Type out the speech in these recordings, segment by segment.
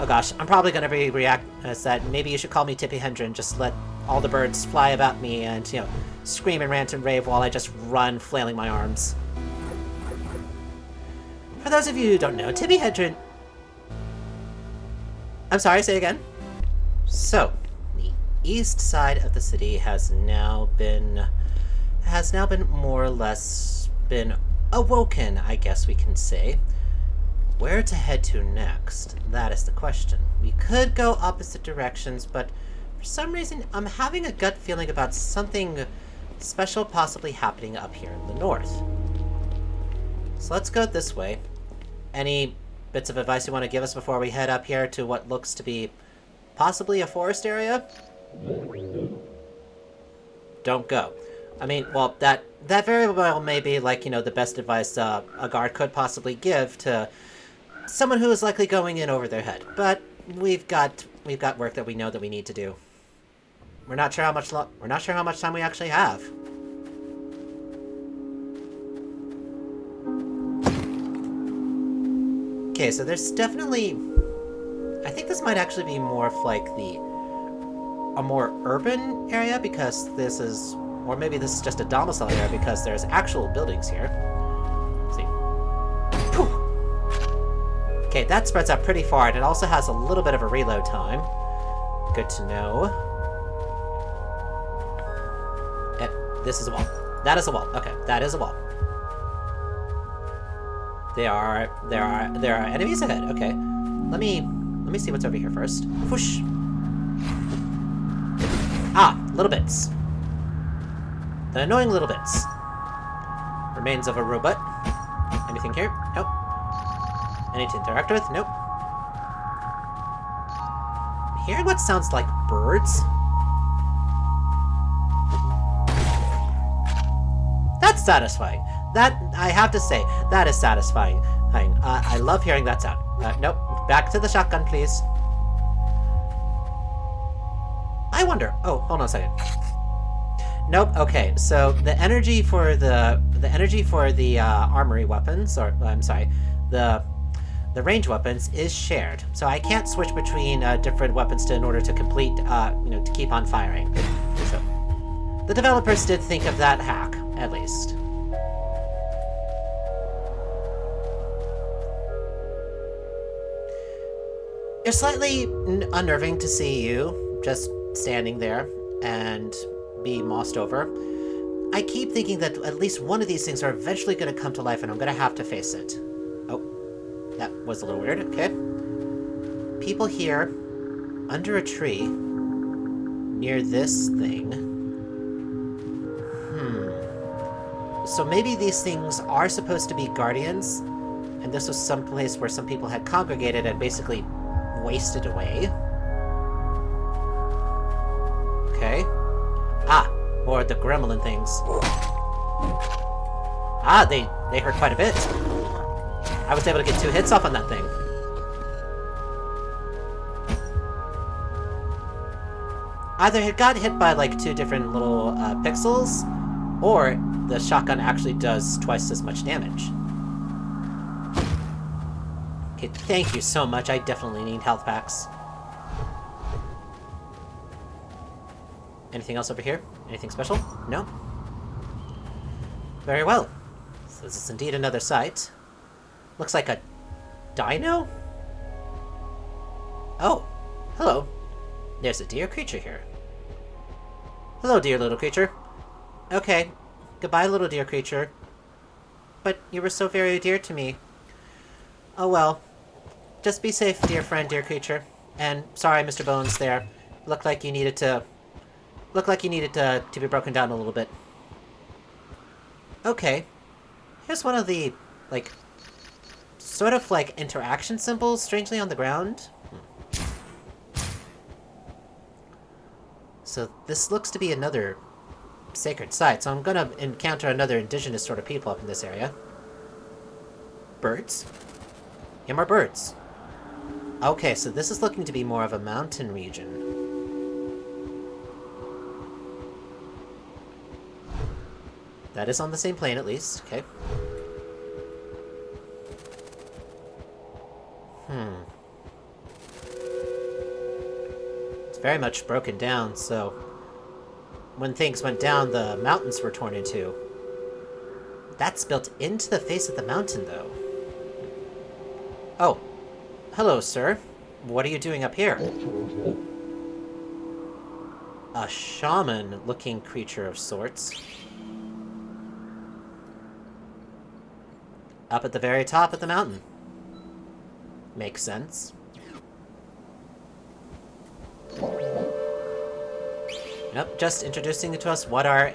Oh gosh, I'm probably gonna react as that maybe you should call me Tippy Hendren, just let all the birds fly about me and, scream and rant and rave while I just run, flailing my arms. For those of you who don't know, Tippy Hendren... I'm sorry, say again? So, the east side of the city has now been more or less been awoken, I guess we can say. Where to head to next? That is the question. We could go opposite directions, but for some reason I'm having a gut feeling about something special possibly happening up here in the north. So let's go this way. Any bits of advice you want to give us before we head up here to what looks to be possibly a forest area? Don't go. I mean, well, that very well may be, like, the best advice a guard could possibly give to someone who is likely going in over their head. But we've got work that we know that we need to do. We're not sure how much time we actually have. Okay, so there's definitely... I think this might actually be more of, like, a more urban area, because this is... Or maybe this is just a domicile area, because there's actual buildings here. Let's see. Poof! Okay, that spreads out pretty far, and it also has a little bit of a reload time. Good to know. This is a wall. That is a wall. Okay, that is a wall. There are enemies ahead. Okay, let me see what's over here first. Whoosh. Ah, little bits. The annoying little bits. Remains of a robot. Anything here? Nope. Any to interact with? Nope. I'm hearing what sounds like birds. That's satisfying. That, I have to say, that is satisfying. I love hearing that sound. Nope. Back to the shotgun, please. I wonder... Oh, hold on a second. Nope. Okay, so the energy for the armory weapons, or I'm sorry, the range weapons is shared. So I can't switch between different weapons in order to complete, to keep on firing. So the developers did think of that hack, at least. It's slightly unnerving to see you just standing there and be mossed over. I keep thinking that at least one of these things are eventually going to come to life and I'm going to have to face it. Oh, that was a little weird. Okay. People here under a tree near this thing. So maybe these things are supposed to be guardians, and this was some place where some people had congregated and basically wasted away. Okay. Ah, more of the gremlin things. Ah, they hurt quite a bit. I was able to get 2 hits off on that thing. Either it got hit by like 2 different little pixels, or the shotgun actually does twice as much damage. Okay, thank you so much. I definitely need health packs. Anything else over here? Anything special? No? Very well. So this is indeed another site. Looks like a dino? Oh, hello. There's a dear creature here. Hello, dear little creature. Okay, goodbye, little dear creature. But you were so very dear to me. Oh well. Just be safe, dear friend, dear creature. And sorry, Mr. Bones, there. Looked like you needed to be broken down a little bit. Okay. Here's one of the, like, sort of like interaction symbols, strangely on the ground. So this looks to be another sacred site, so I'm gonna encounter another indigenous sort of people up in this area. Birds? Yeah, more birds. Okay, so this is looking to be more of a mountain region. That is on the same plane, at least. Okay. very much broken down, so when things went down, the mountains were torn in two. That's built into the face of the mountain, though. Oh, hello, sir. What are you doing up here? A shaman-looking creature of sorts. Up at the very top of the mountain. Makes sense. Nope, just introducing to us what our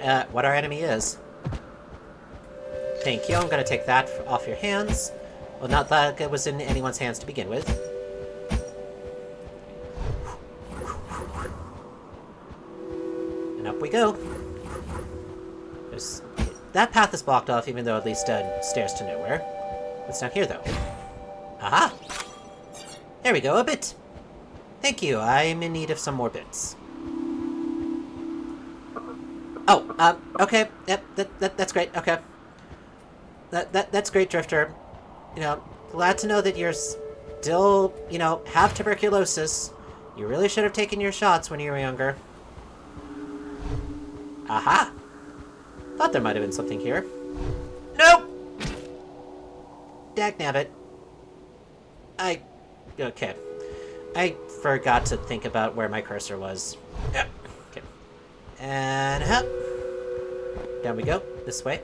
enemy is. Thank you. I'm gonna take that off your hands. Well, not that it was in anyone's hands to begin with. And up we go. That path is blocked off, even though it leads stairs to nowhere. What's down here, though? Aha! There we go, a bit. Thank you. I'm in need of some more bits. Oh, okay. Yep, that's great. Okay. That's great, Drifter. You know, glad to know that you're still, you know, have tuberculosis. You really should have taken your shots when you were younger. Aha! Thought there might have been something here. Nope! Dagnabbit. Okay. I forgot to think about where my cursor was. Yep. Okay. And up. Down we go. This way.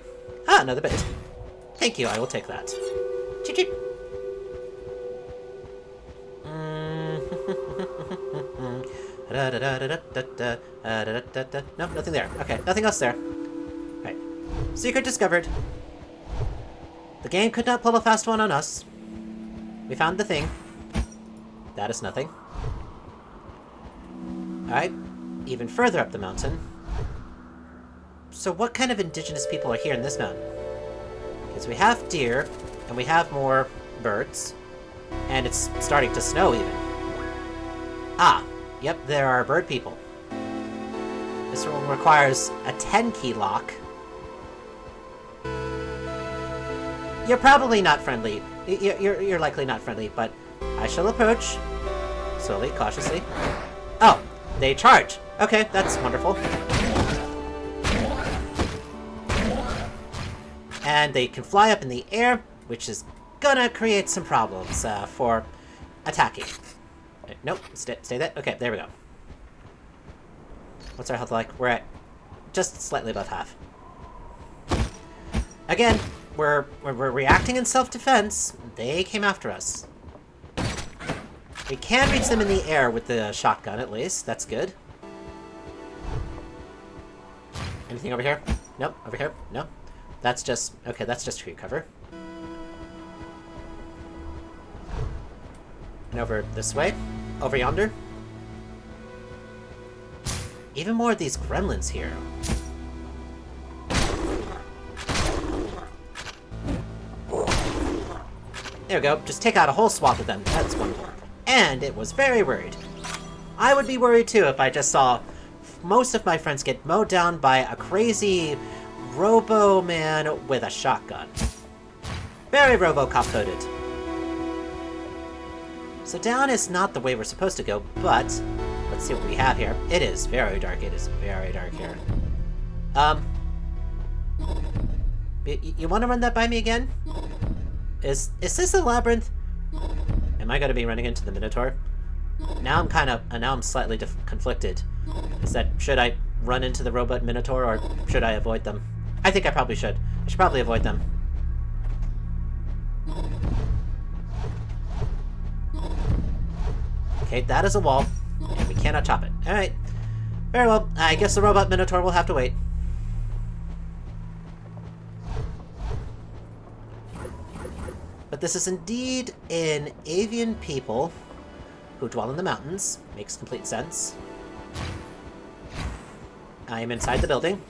Ah, another bit. Thank you, I will take that. Cheep cheep. Nope, nothing there. Okay, nothing else there. Right. Secret discovered. The game could not pull a fast one on us. We found the thing. That is nothing. Alright, even further up the mountain. So what kind of indigenous people are here in this mountain? Because we have deer, and we have more birds, and it's starting to snow even. Ah, yep, there are bird people. This one requires a 10-key lock. You're probably not friendly. You're likely not friendly, but I shall approach. Slowly, cautiously. Oh, they charge. Okay, that's wonderful. And they can fly up in the air, which is gonna create some problems for attacking. Nope, stay there. Okay, there we go. What's our health like? We're at just slightly above half. Again, we're reacting in self-defense. They came after us. We can reach them in the air with the shotgun, at least. That's good. Anything over here? Nope. Over here? No. That's just... okay, that's just tree cover. And over this way. Over yonder. Even more of these gremlins here. There we go. Just take out a whole swath of them. That's wonderful. And it was very worried. I would be worried too if I just saw most of my friends get mowed down by a crazy Robo-Man with a shotgun. Very Robocop coded. So down is not the way we're supposed to go, but let's see what we have here. It is very dark. It is very dark here. You want to run that by me again? Is this a labyrinth? Am I going to be running into the Minotaur? Now I'm slightly conflicted. Is that, should I run into the robot Minotaur or should I avoid them? I think I probably should. I should probably avoid them. Okay, that is a wall, and we cannot chop it. Alright. Very well. I guess the robot Minotaur will have to wait. But this is indeed an avian people who dwell in the mountains. Makes complete sense. I am inside the building.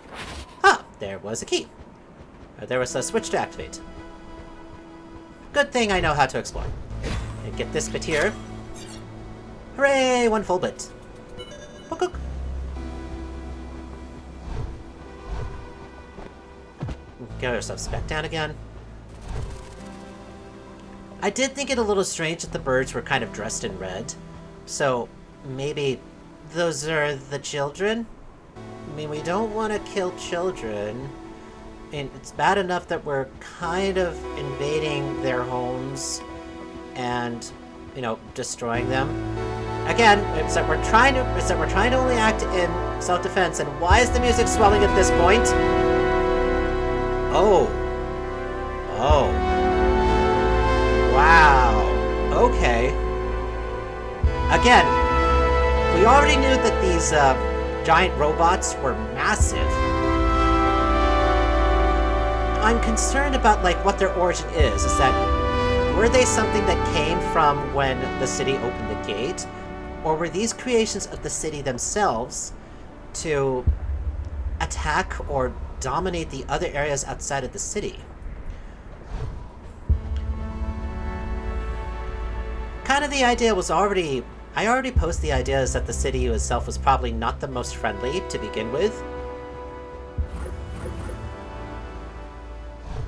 Ah, there was a key. There was a switch to activate. Good thing I know how to explore. And get this bit here. Hooray! One full bit. Book. Get ourselves back down again. I did think it a little strange that the birds were kind of dressed in red. So maybe those are the children? I mean, we don't want to kill children. I mean, it's bad enough that we're kind of invading their homes and, destroying them. Again, it's that we're trying to only act in self-defense. And why is the music swelling at this point? Oh. Oh. Wow. Okay. Again, we already knew that these giant robots were massive. I'm concerned about what their origin is. Is that were they something that came from when the city opened the gate, or were these creations of the city themselves to attack or dominate the other areas outside of the city? Kind of the idea was I already posed the idea is that the city itself was probably not the most friendly to begin with.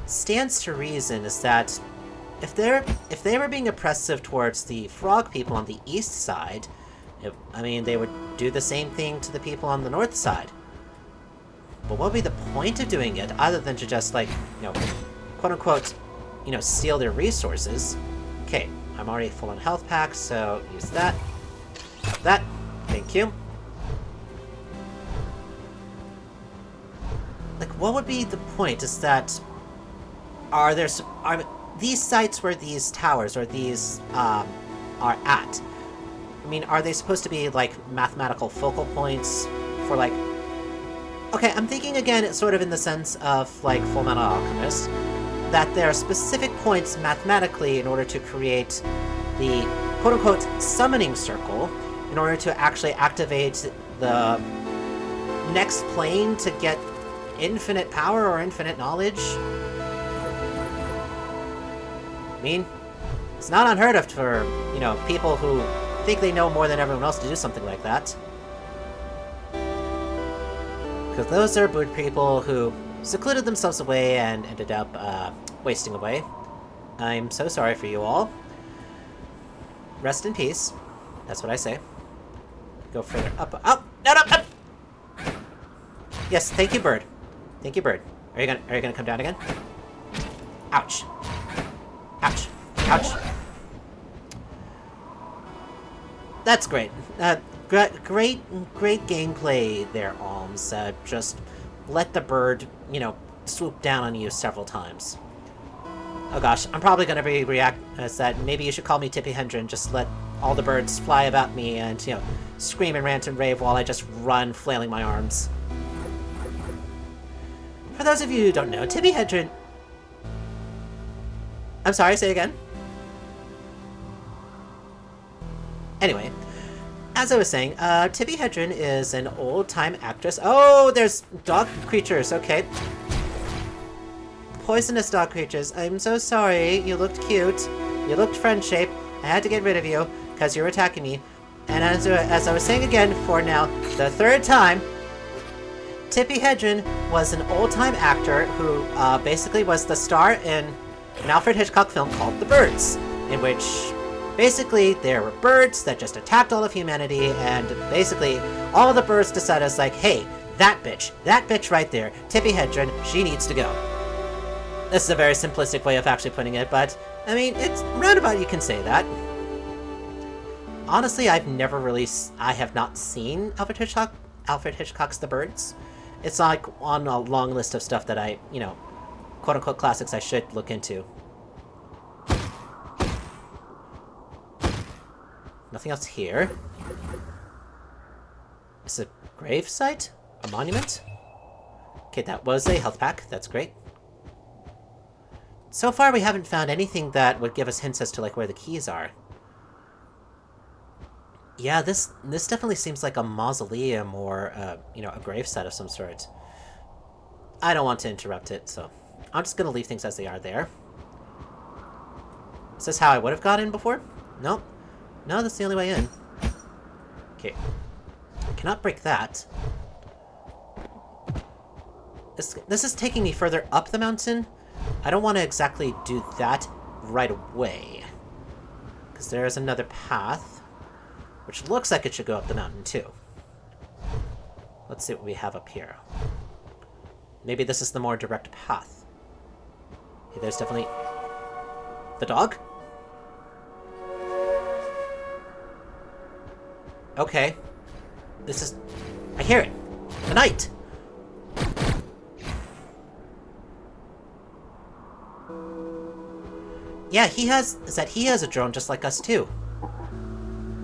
Stands to reason is that if they were being oppressive towards the frog people on the east side, they would do the same thing to the people on the north side. But what would be the point of doing it other than to just quote unquote, steal their resources? Okay, I'm already full on health packs, so use that. That. Thank you. What would be the point? Is that are these sites where these towers or these are at? I mean, are they supposed to be mathematical focal points for Okay, I'm thinking again, it's sort of in the sense of Full Metal Alchemist, that there are specific points mathematically in order to create the quote-unquote summoning circle in order to actually activate the next plane to get infinite power or infinite knowledge. I mean, it's not unheard of for, people who think they know more than everyone else to do something like that. Because those are good people who secluded themselves away and ended up wasting away. I'm so sorry for you all. Rest in peace. That's what I say. Go further up. Oh! No, no, up! Yes, thank you, bird. Thank you, bird. Are you gonna come down again? Ouch. Ouch. Ouch. That's great. Great gameplay there, Alms. Just let the bird, swoop down on you several times. Oh gosh, I'm probably gonna react as that maybe you should call me Tippy Hendren, just let all the birds fly about me and, scream and rant and rave while I just run, flailing my arms. For those of you who don't know, Tippy Hendren... I'm sorry, say again? Anyway, as I was saying, Tippy Hedren is an old-time actress. Oh, there's dog creatures, okay. Poisonous dog creatures. I'm so sorry. You looked cute. You looked friend-shaped. I had to get rid of you, because you were attacking me. And as I was saying again, for now, the third time, Tippy Hedren was an old-time actor who basically was the star in an Alfred Hitchcock film called The Birds, in which basically there were birds that just attacked all of humanity, and basically all of the birds decided, hey, that bitch right there, Tippy Hedren, she needs to go. This is a very simplistic way of actually putting it, but, I mean, it's roundabout you can say that. Honestly, I have not seen Alfred Hitchcock's The Birds. It's on a long list of stuff that I, quote-unquote classics I should look into. Nothing else here. Is it a grave site? A monument? Okay, that was a health pack. That's great. So far, we haven't found anything that would give us hints as to, where the keys are. Yeah, this definitely seems like a mausoleum or, a gravesite of some sort. I don't want to interrupt it, so I'm just gonna leave things as they are there. Is this how I would have got in before? Nope. No, that's the only way in. Okay. I cannot break that. This is taking me further up the mountain. I don't want to exactly do that right away. Because there is another path, which looks like it should go up the mountain, too. Let's see what we have up here. Maybe this is the more direct path. Okay, there's definitely... The dog? Okay. This is... I hear it! The knight! Yeah, he has a drone just like us too.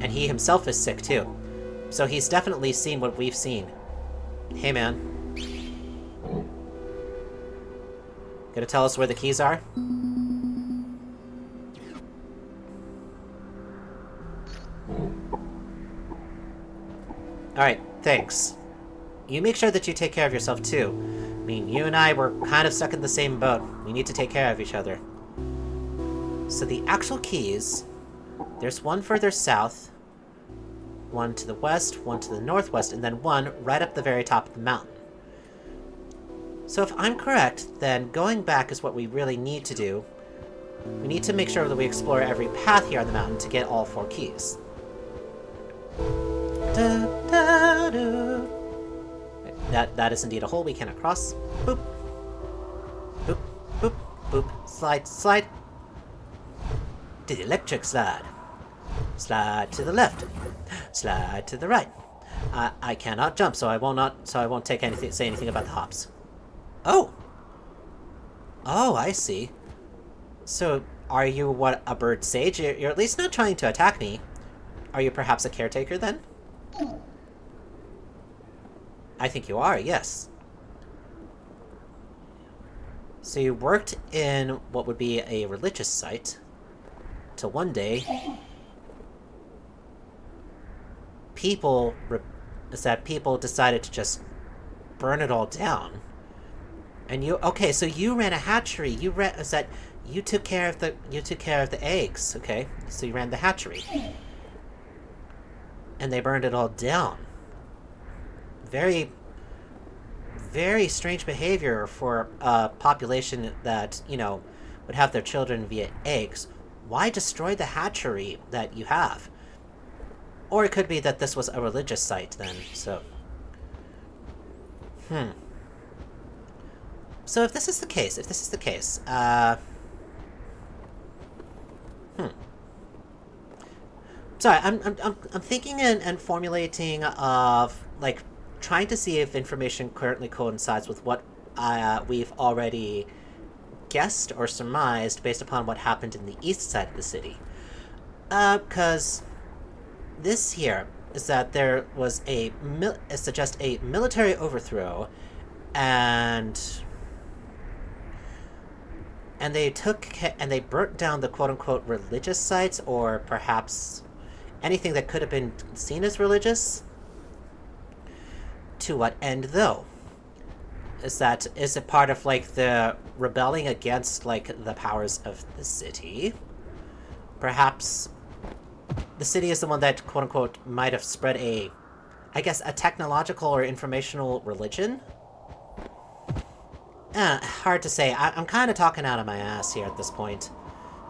And he himself is sick too. So he's definitely seen what we've seen. Hey man. Gonna tell us where the keys are? Alright, thanks. You make sure that you take care of yourself too. I mean, you and I were kind of stuck in the same boat. We need to take care of each other. So the actual keys, there's one further south, one to the west, one to the northwest, and then one right up the very top of the mountain. So if I'm correct, then going back is what we really need to do. We need to make sure that we explore every path here on the mountain to get all 4 keys. That is indeed a hole we cannot cross. Boop. Boop, boop, boop. Slide, slide. To the electric slide. Slide to the left. Slide to the right. I cannot jump, so I won't say anything about the hops. Oh! Oh, I see. So, are you a bird sage? You're at least not trying to attack me. Are you perhaps a caretaker, then? I think you are, yes. So you worked in what would be a religious site, till one day, people decided to just burn it all down. And so you ran a hatchery. You took care of the eggs, okay? So you ran the hatchery. And they burned it all down. Very, very strange behavior for a population that, would have their children via eggs. Why destroy the hatchery that you have? Or it could be that this was a religious site then, so... So if this is the case, Sorry, I'm thinking and formulating of, like, trying to see if information currently coincides with what we've already guessed or surmised based upon what happened in the east side of the city. Because this here is that there was it suggests a military overthrow, and they burnt down the quote-unquote religious sites, or perhaps anything that could have been seen as religious. To what end, though? Is it part of, like, the rebelling against, like, the powers of the city? Perhaps the city is the one that, quote-unquote, might have spread a technological or informational religion? Hard to say. I'm kind of talking out of my ass here at this point.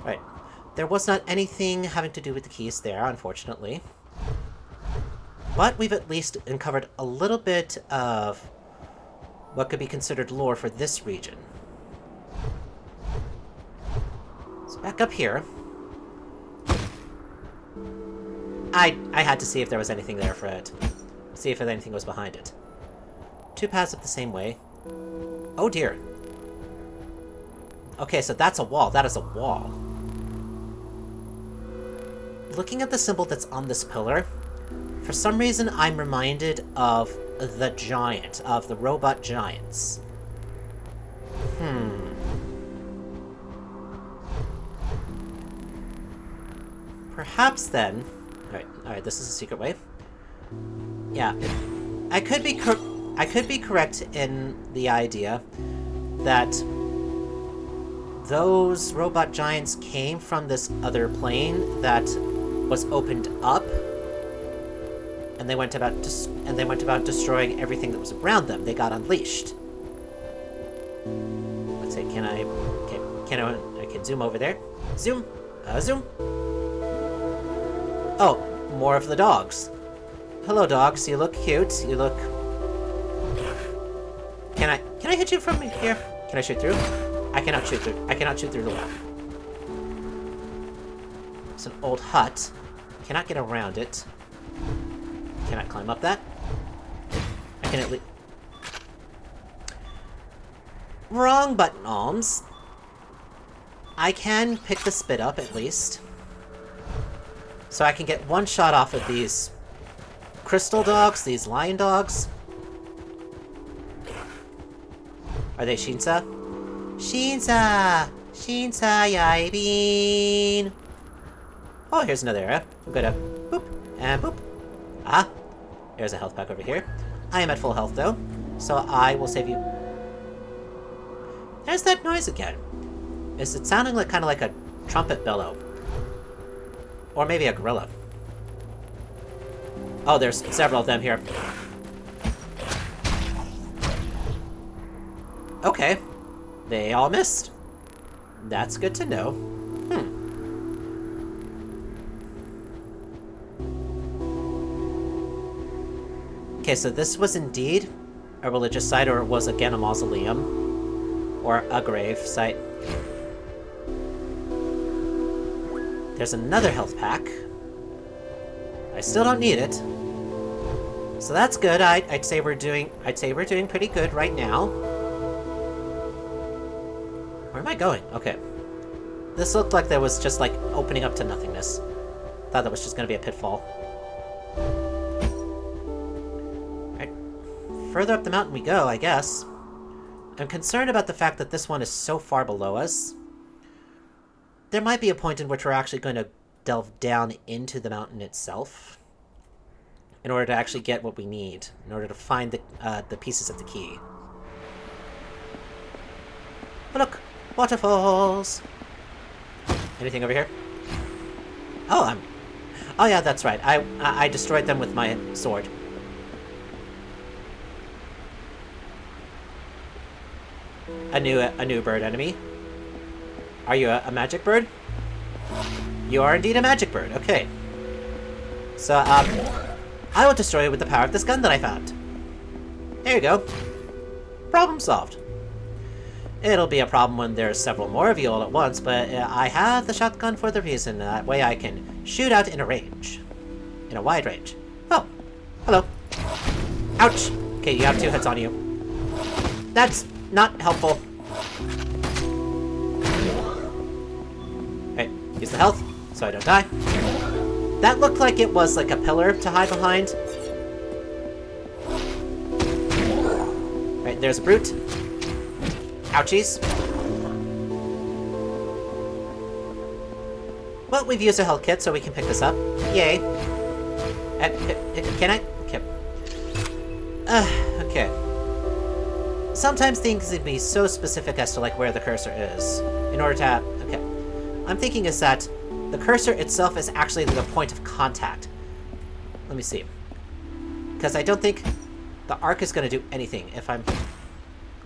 Right. There was not anything having to do with the keys there, unfortunately. But we've at least uncovered a little bit of what could be considered lore for this region. So back up here. I had to see if there was anything there for it. See if anything was behind it. 2 paths up the same way. Oh dear. Okay, so that's a wall. That is a wall. Looking at the symbol that's on this pillar, for some reason I'm reminded of the giant, of the robot giants. Perhaps then... Alright, this is a secret way. Yeah, I could be correct in the idea that those robot giants came from this other plane that was opened up, and they went about destroying everything that was around them. They got unleashed. Let's say, I can zoom over there. Zoom. Zoom. Oh, more of the dogs. Hello, dogs. You look cute. You look Can I hit you from here? Can I shoot through? I cannot shoot through. I cannot shoot through the wall. It's an old hut. Cannot get around it. Cannot climb up that. I can at least... Wrong button, Alms. I can pick the spit up, at least. So I can get one shot off of these crystal dogs, these lion dogs. Are they Shinsa? Shinsa! Shinsa yaibin! Oh, here's another area. I'm gonna boop and boop. Ah, there's a health pack over here. I am at full health, though, so I will save you. There's that noise again. Is it sounding like kind of like a trumpet bellow? Or maybe a gorilla. Oh, there's several of them here. Okay. They all missed. That's good to know. Okay, so this was indeed a religious site, or it was again a mausoleum. Or a grave site. There's another health pack. I still don't need it. So that's good. I'd say we're doing pretty good right now. Where am I going? Okay. This looked like there was just like opening up to nothingness. Thought that was just gonna be a pitfall. Alright. Further up the mountain we go, I guess. I'm concerned about the fact that this one is so far below us. There might be a point in which we're actually going to delve down into the mountain itself in order to actually get what we need, in order to find the pieces of the key. Oh, look! Waterfalls! Anything over here? Oh, oh yeah, that's right. I destroyed them with my sword. A new bird enemy. Are you a magic bird? You are indeed a magic bird. Okay. So, I will destroy it with the power of this gun that I found. There you go. Problem solved. It'll be a problem when there's several more of you all at once, but I have the shotgun for the reason. That way I can shoot out in a range. In a wide range. Oh. Hello. Ouch. Okay, you have 2 hits on you. That's not helpful. Okay, use the health, so I don't die. That looked like it was like a pillar to hide behind. Right, there's a brute. Ouchies. Well, we've used a health kit, so we can pick this up. Yay. Can I? Okay. Okay. Sometimes things can be so specific as to like where the cursor is. In order to have... Okay. I'm thinking is that the cursor itself is actually the point of contact. Let me see. Because I don't think the arc is going to do anything if I'm...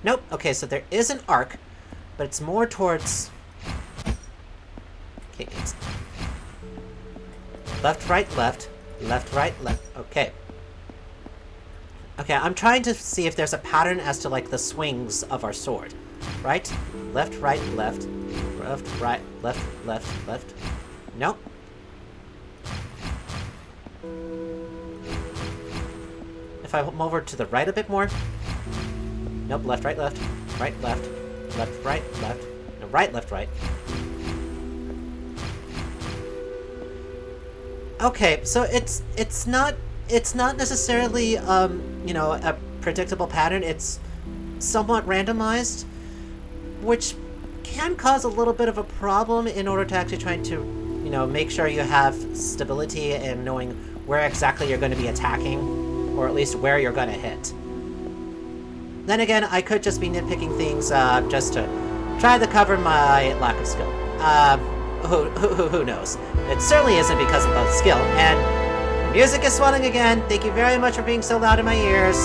Nope. Okay, so there is an arc, but it's more towards... Okay, it's... Left, right, left. Left, right, left. Okay. Okay, I'm trying to see if there's a pattern as to, like, the swings of our sword. Right? Left, right, left. Left, right, left, left, left. Nope. If I move over to the right a bit more. Nope, left, right, left. Right, left. Left, right, left. No, right, left, right. Okay, so it's not necessarily you know, a predictable pattern. It's somewhat randomized, which can cause a little bit of a problem in order to actually try to, you know, make sure you have stability and knowing where exactly you're going to be attacking, or at least where you're going to hit. Then again, I could just be nitpicking things just to try to cover my lack of skill. Who knows? It certainly isn't because of both skill, and the music is swelling again. Thank you very much for being so loud in my ears.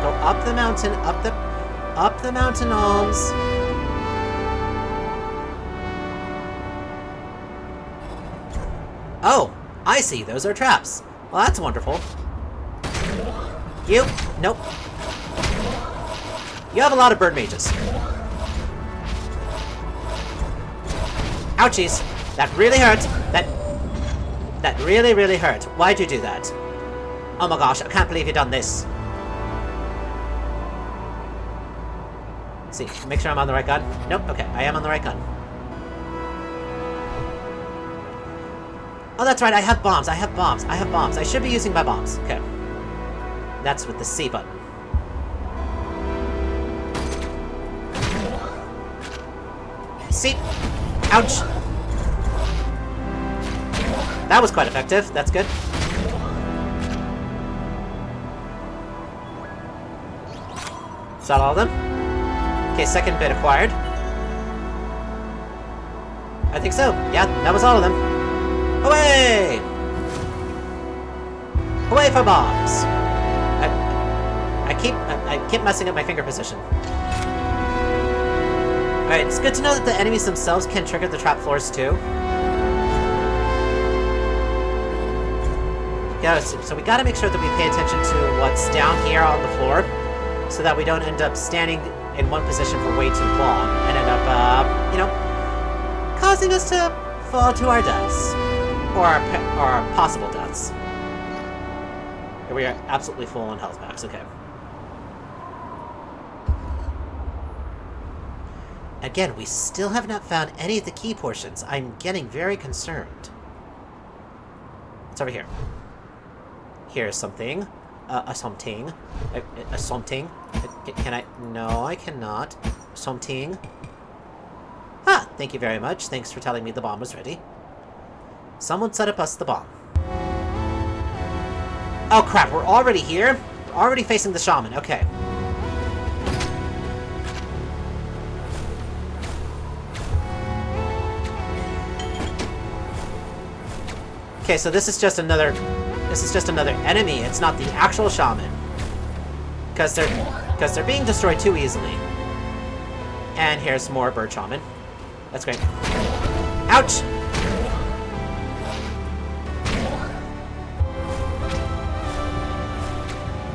Go up the mountain, up the mountain, Alms. Oh, I see. Those are traps. Well, that's wonderful. You! Nope. You have a lot of bird mages. Ouchies! That really hurt! That really, really hurt. Why'd you do that? Oh my gosh, I can't believe you done this. Let's see, make sure I'm on the right gun. Nope, okay, I am on the right gun. Oh, that's right, I have bombs, I have bombs, I have bombs. I should be using my bombs. Okay. That's with the C button. See? Ouch! That was quite effective. That's good. Is that all of them? Okay, second bit acquired. I think so. Yeah, that was all of them. Away! Away for bombs! I keep messing up my finger position. Alright, it's good to know that the enemies themselves can trigger the trap floors too. Yeah, so we gotta make sure that we pay attention to what's down here on the floor, so that we don't end up standing in one position for way too long, and end up, you know, causing us to fall to our deaths. Or our possible deaths. Here we are absolutely full on health packs, okay. Again, we still have not found any of the key portions. I'm getting very concerned. What's over here? Here's something. A something. A something. Can I? No, I cannot. Something. Ah, thank you very much. Thanks for telling me the bomb was ready. Someone set up us the bomb. Oh crap, we're already here? We're already facing the shaman, okay. Okay, so this is just another enemy. It's not the actual shaman. Because they're being destroyed too easily. And here's more bird shaman. That's great. Ouch!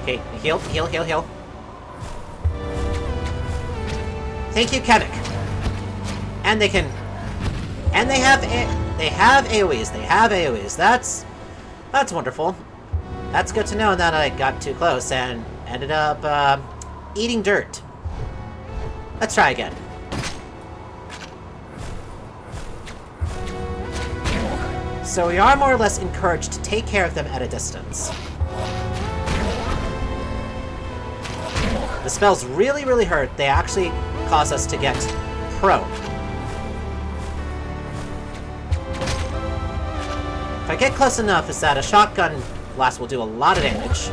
Okay, heal, heal, heal, heal. Thank you, Kevik. And they can... And they have AoEs. They have AoEs. That's wonderful. That's good to know that I got too close and ended up, eating dirt. Let's try again. So we are more or less encouraged to take care of them at a distance. The spells really, really hurt. They actually cause us to get prone. If I get close enough, is that a shotgun blast will do a lot of damage.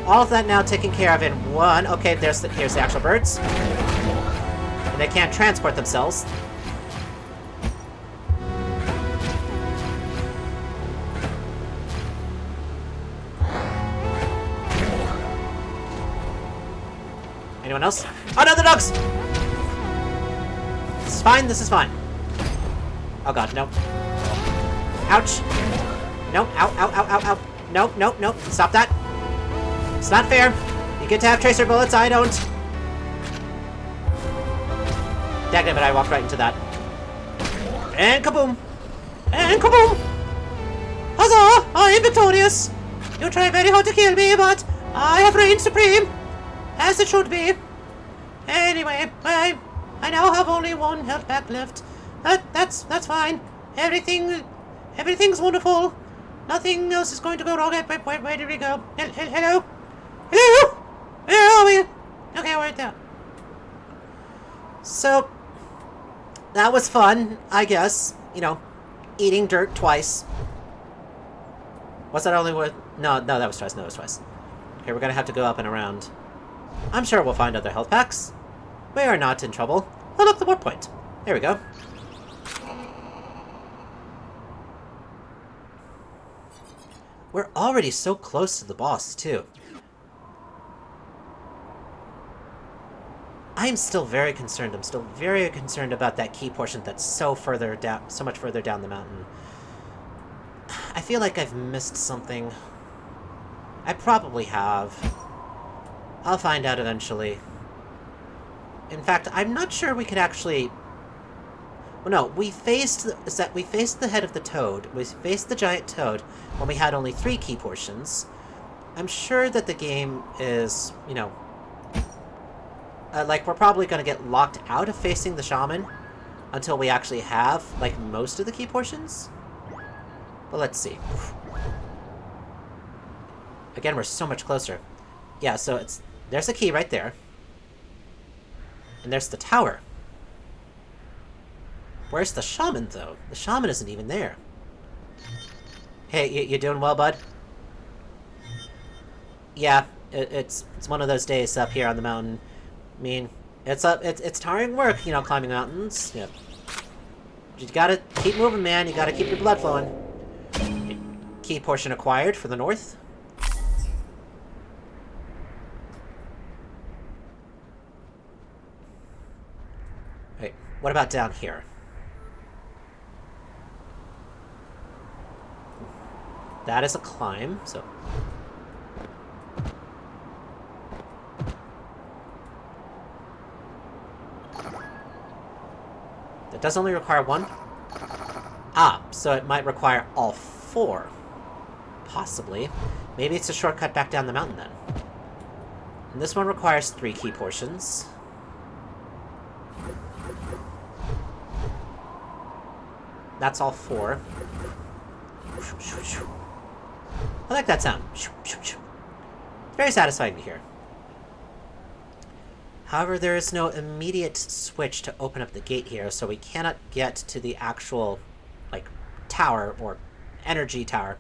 All of that now taken care of in one. Okay, here's the actual birds. And they can't transport themselves. Anyone else? Oh no, the dogs! This is fine, this is fine. Oh god, no. Ouch. No, ow, ow, ow, ow, ow. Nope, nope, nope. Stop that. It's not fair. You get to have tracer bullets, I don't. Dagnabbit, I walked right into that. And kaboom! And kaboom! Huzzah! I am victorious! You try very hard to kill me, but I have reigned supreme! As it should be. Anyway, I now have only one health pack left. That's fine. Everything's wonderful. Nothing else is going to go wrong. Where did we go? Hello? Hello? Where are we? Okay, we're right there. So, that was fun, I guess. You know, eating dirt twice. Was that only one? No, that was twice. No, it was twice. Okay, we're gonna have to go up and around. I'm sure we'll find other health packs. We are not in trouble. Oh, look, the warp point. There we go. We're already so close to the boss, too. I'm still very concerned. I'm still very concerned about that key portion that's so much further down the mountain. I feel like I've missed something. I probably have. I'll find out eventually. In fact, I'm not sure we could actually... Well, no, we faced the head of the toad. We faced the giant toad when we had only 3 key portions. I'm sure that the game is, you know... like, we're probably gonna get locked out of facing the shaman until we actually have, like, most of the key portions. But let's see. Again, we're so much closer. Yeah, so it's... There's a key right there. And there's the tower. Where's the shaman, though? The shaman isn't even there. Hey, you doing well, bud? Yeah, it's one of those days up here on the mountain. I mean, it's tiring work, you know, climbing mountains. Yeah. You gotta keep moving, man. You gotta keep your blood flowing. Key portion acquired for the north. Wait, what about down here? That is a climb, so... That does only require 1? Ah, so it might require all 4. Possibly. Maybe it's a shortcut back down the mountain, then. And this one requires 3 key portions. That's all 4. I like that sound. It's very satisfying to hear. However, there is no immediate switch to open up the gate here, so we cannot get to the actual, like, tower, or energy tower.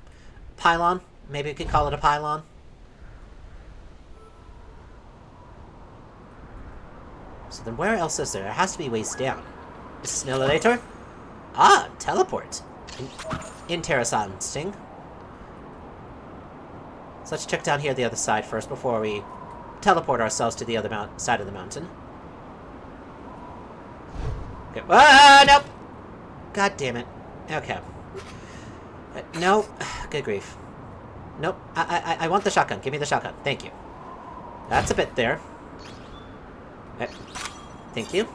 Pylon? Maybe we could call it a pylon? So then where else is there? There has to be ways down. Is this an elevator? Ah, teleport. Interesting. So let's check down here the other side first before we teleport ourselves to the other side of the mountain. Okay. Ah, nope! God damn it. Okay. No. Good grief. Nope. I want the shotgun. Give me the shotgun. Thank you. That's a bit there. Thank you.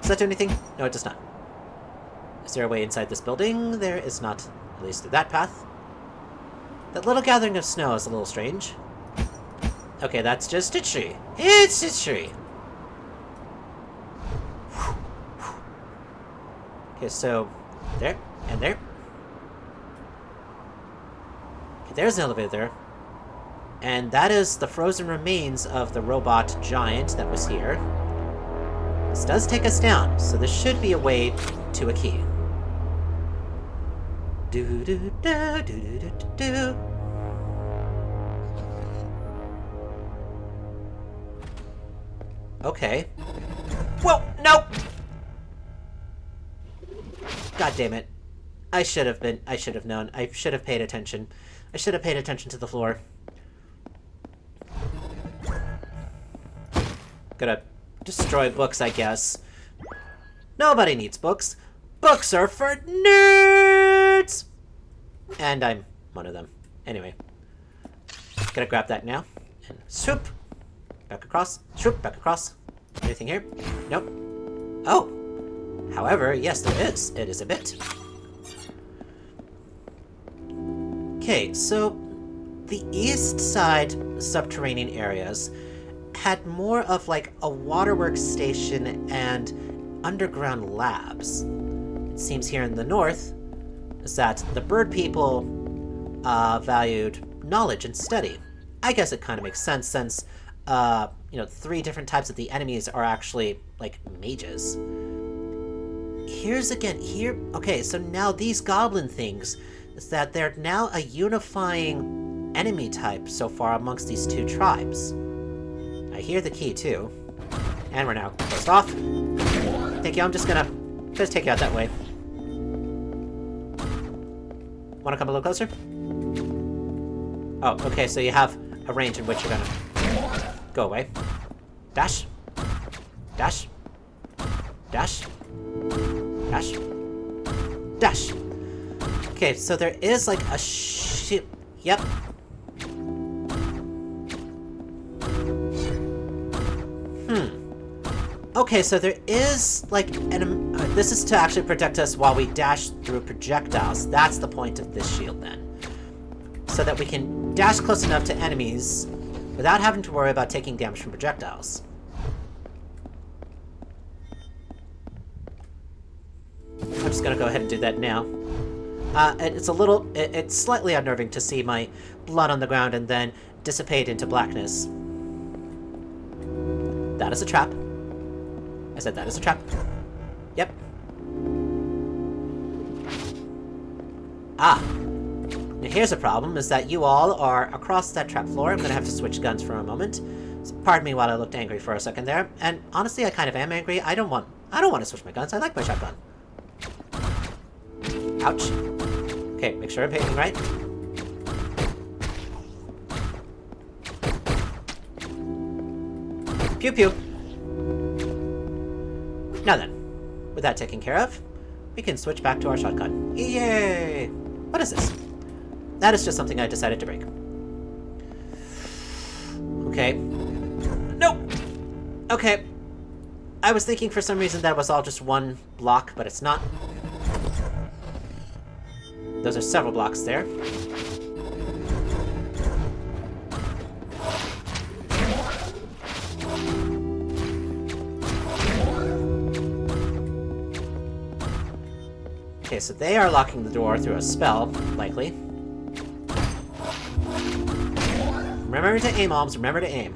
Does that do anything? No, it does not. Is there a way inside this building? There is not. At least through that path. That little gathering of snow is a little strange. Okay, that's just a tree. It's a tree. Okay, so there and there. Okay, there's an elevator there. And that is the frozen remains of the robot giant that was here. This does take us down, so this should be a way to a key. Do do do do do do do. Okay. Whoa! No! God damn it. I should have known. I should have paid attention. I should have paid attention to the floor. Gonna destroy books, I guess. Nobody needs books. Books are for nerds! And I'm one of them. Anyway. Gonna grab that now. And swoop! Back across. Swoop! Back across. Anything here? Nope. Oh! However, yes, there is. It is a bit. Okay, so the east side subterranean areas had more of like a waterworks station and underground labs. It seems here in the north is that the bird people valued knowledge and study. I guess it kind of makes sense since, 3 different types of the enemies are actually like mages. Okay, so now these goblin things is that they're now a unifying enemy type so far amongst these 2 tribes. I hear the key too. And we're now closed off. Thank you, I'm just gonna take you out that way. Wanna come a little closer? Oh, okay, so you have a range in which you're gonna go away. Dash. Dash. Dash. Dash. Dash. Okay, so there is like a ship. Yep. Okay, so there is like an. This is to actually protect us while we dash through projectiles. That's the point of this shield, then. So that we can dash close enough to enemies without having to worry about taking damage from projectiles. I'm just gonna go ahead and do that now. It's slightly unnerving to see my blood on the ground and then dissipate into blackness. That is a trap. I said that is a trap. Yep. Ah. Now here's a problem, is that you all are across that trap floor. I'm gonna have to switch guns for a moment. So pardon me while I looked angry for a second there. And honestly, I kind of am angry. I don't want to switch my guns. I like my shotgun. Ouch. Okay, make sure I'm hitting right. Pew pew. Now then, with that taken care of, we can switch back to our shotgun. Yay! What is this? That is just something I decided to break. Okay. Nope! Okay. I was thinking for some reason that was all just one block, but it's not. Those are several blocks there. Okay, so they are locking the door through a spell, likely. Remember to aim, Alms. Remember to aim.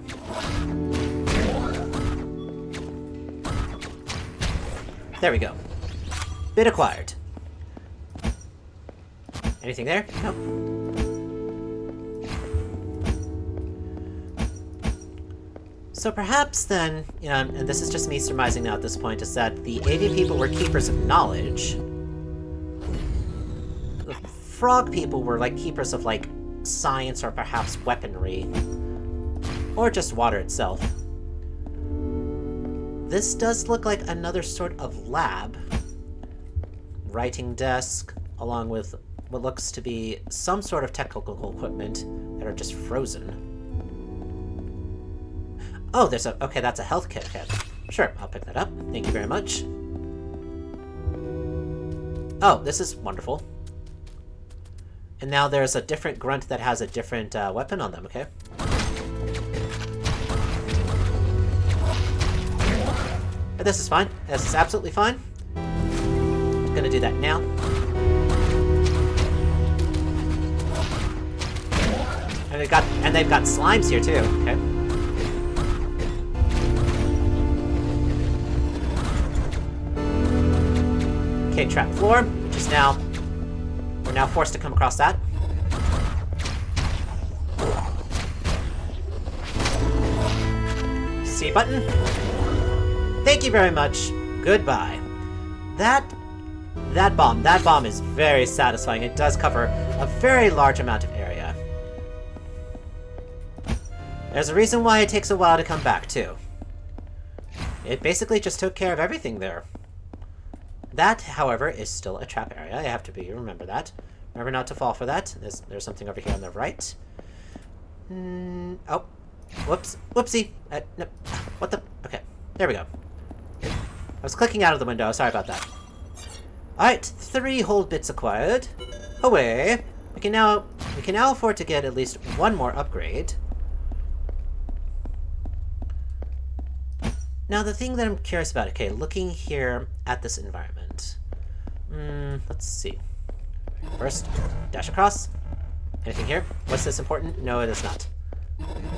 There we go. Bit acquired. Anything there? No. So perhaps then, you know, and this is just me surmising now at this point, is that the avian people were keepers of knowledge. The frog people were like keepers of like science or perhaps weaponry. Or just water itself. This does look like another sort of lab. Writing desk, along with what looks to be some sort of technical equipment that are just frozen. Oh, there's a... Okay, that's a health kit. Sure, I'll pick that up. Thank you very much. Oh, this is wonderful. And now there's a different grunt that has a different weapon on them, okay? But this is fine. This is absolutely fine. I'm gonna do that now. And they've got slimes here too. Okay. Okay, trap floor, which is now we're now forced to come across that. C button. Thank you very much. Goodbye. That bomb is very satisfying. It does cover a very large amount of area. There's a reason why it takes a while to come back, too. It basically just took care of everything there. That, however, is still a trap area. I have to remember that. Remember not to fall for that. There's something over here on the right. Oh. Whoops. Whoopsie. No. What the? Okay. There we go. I was clicking out of the window. Sorry about that. Alright. 3 hold bits acquired. Away. We can now afford to get at least one more upgrade. Now, the thing that I'm curious about, okay, looking here at this environment. Let's see. First, dash across. Anything here? Was this important? No, it is not.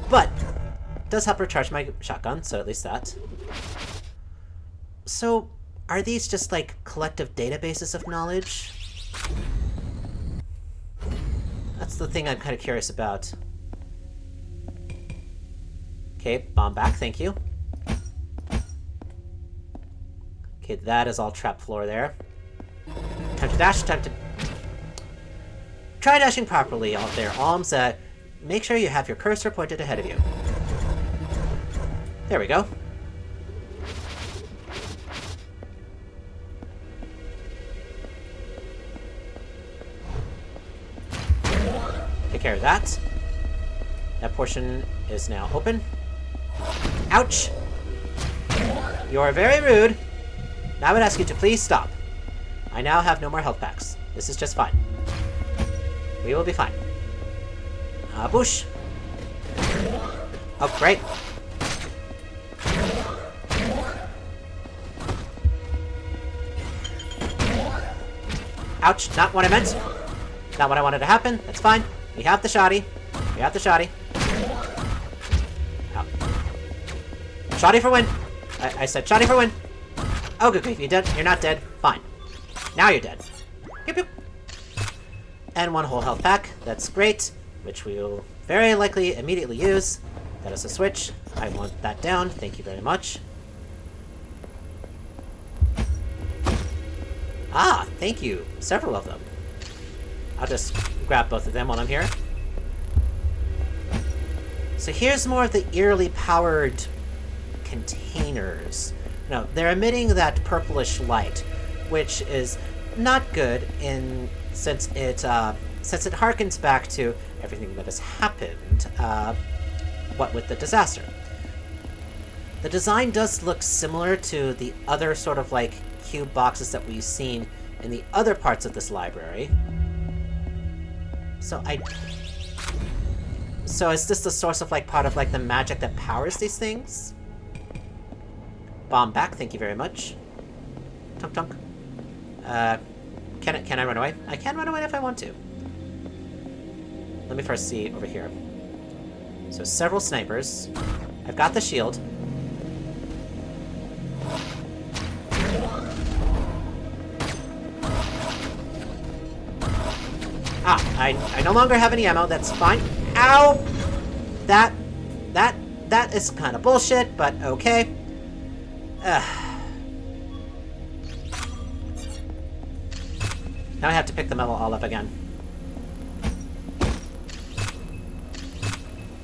But, it does help recharge my shotgun, so at least that. So, are these just like collective databases of knowledge? That's the thing I'm kind of curious about. Okay, bomb back, thank you. Okay, that is all trap floor there. Time to dash, time to... Try dashing properly out there, Alms. Make sure you have your cursor pointed ahead of you. There we go. Take care of that. That portion is now open. Ouch! You are very rude. Now I would ask you to please stop. I now have no more health packs. This is just fine. We will be fine. Boosh! Oh, great. Ouch, not what I meant. Not what I wanted to happen. That's fine. We have the shoddy. We have the shoddy. Ow. Shoddy for win. I said shoddy for win. Oh, good grief. You're not dead. Fine. Now you're dead. Pew, pew. And one whole health pack. That's great. Which we will very likely immediately use. That is a switch. I want that down. Thank you very much. Ah, thank you. Several of them. I'll just grab both of them while I'm here. So here's more of the eerily powered containers. No, they're emitting that purplish light, which is not good since it harkens back to everything that has happened, what with the disaster. The design does look similar to the other sort of like cube boxes that we've seen in the other parts of this library. So is this the source of like part of like the magic that powers these things? Bomb back, thank you very much. Tunk tunk. Can I run away? I can run away if I want to. Let me first see over here. So several snipers. I've got the shield. Ah, I no longer have any ammo, that's fine. Ow! That is kind of bullshit, but okay. Now I have to pick the metal all up again.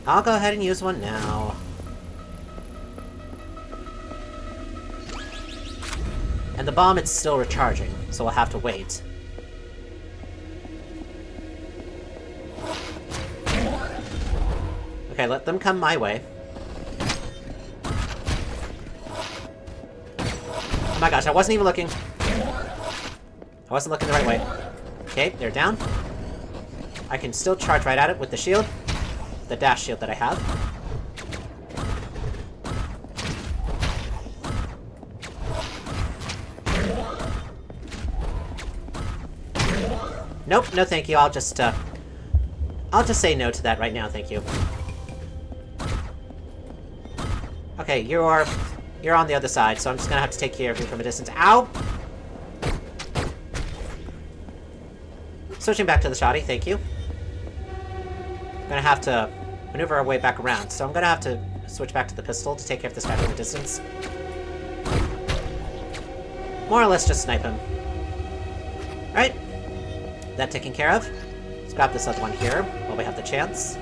I'll go ahead and use one now. And the bomb, it's still recharging, so we'll have to wait. Okay, let them come my way. Oh my gosh, I wasn't even looking. I wasn't looking the right way. Okay, they're down. I can still charge right at it with the shield. The dash shield that I have. Nope, no thank you. I'll just say no to that right now, thank you. Okay, you're on the other side, so I'm just gonna have to take care of you from a distance. Ow! Switching back to the shoddy, thank you. I'm gonna have to maneuver our way back around, so I'm gonna have to switch back to the pistol to take care of this guy from a distance. More or less just snipe him. Alright. That taken care of. Let's grab this other one here while we have the chance.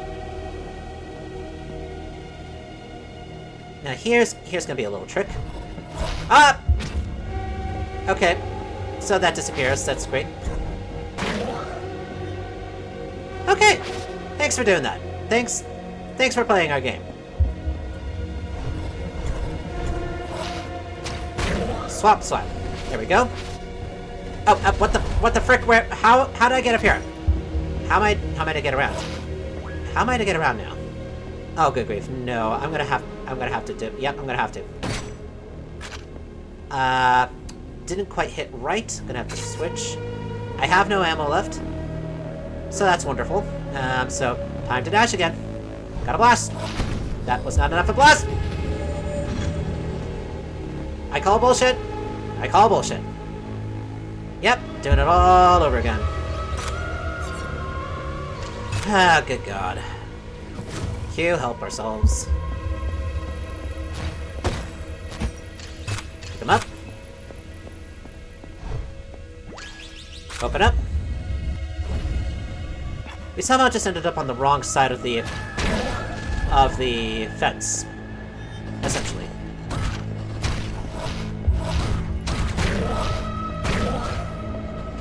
Now here's gonna be a little trick. Ah! Okay. So that disappears, that's great. Okay! Thanks for doing that. Thanks for playing our game. Swap, swap. There we go. Oh, what the frick? Where? How did I get up here? How am I to get around? How am I to get around now? Oh, good grief! No, I'm gonna have to do. Yep, I'm gonna have to. Didn't quite hit right. Gonna have to switch. I have no ammo left, so that's wonderful. So time to dash again. Got a blast. That was not enough of a blast. I call bullshit. I call bullshit. Yep, doing it all over again. Ah, good God. Q, help ourselves. Pick them up. Open up. We somehow just ended up on the wrong side of the fence, essentially.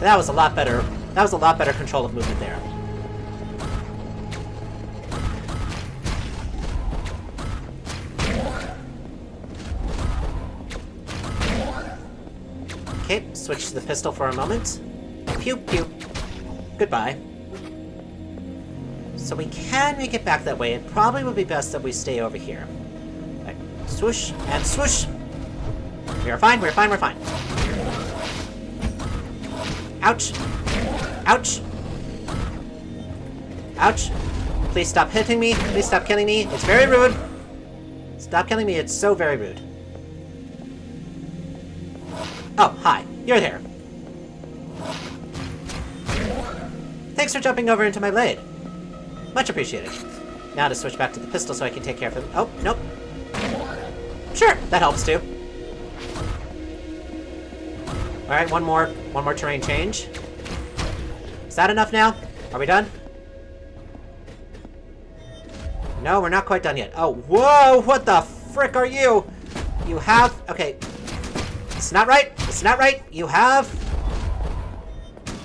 That was a lot better. That was a lot better control of movement there. switch to the pistol for a moment. Pew, pew. Goodbye. So we can make it back that way. It probably would be best that we stay over here. Right. Swoosh and swoosh. We are fine, we're fine, we're fine. Ouch. Ouch. Ouch. Please stop hitting me. Please stop killing me. It's very rude. Stop killing me. It's so very rude. Oh, hi. You're there. Thanks for jumping over into my blade. Much appreciated. Now to switch back to the pistol so I can take care of him. Oh, nope. Sure, that helps too. Alright, one more terrain change. Is that enough now? Are we done? No, we're not quite done yet. Oh, whoa! What the frick are you? You have... Okay. It's not right. It's not right. You have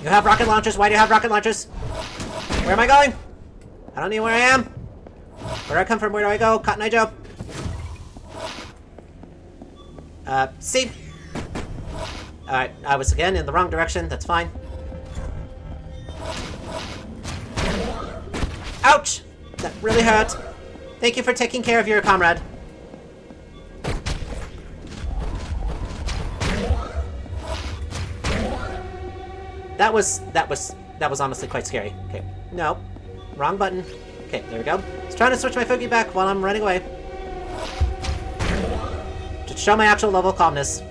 rocket launchers. Why do you have rocket launchers? Where am I going? I don't know where I am. Where do I come from? Where do I go? Cotton Eye Joe. See? Alright, I was again in the wrong direction. That's fine. Ouch! That really hurt. Thank you for taking care of your comrade. That was honestly quite scary. Okay, no. Wrong button. Okay, there we go. I was trying to switch my Foogie back while I'm running away. To show my actual level of calmness.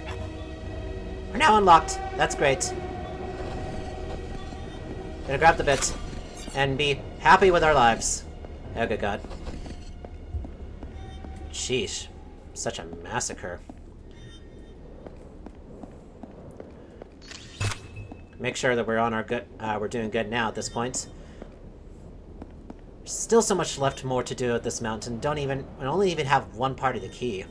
We're now unlocked. That's great. Gonna grab the bit and be happy with our lives. Oh, good God. Sheesh. Such a massacre. Make sure that we're on our good. We're doing good now at this point. There's still so much left more to do at this mountain. We only even have one part of the key.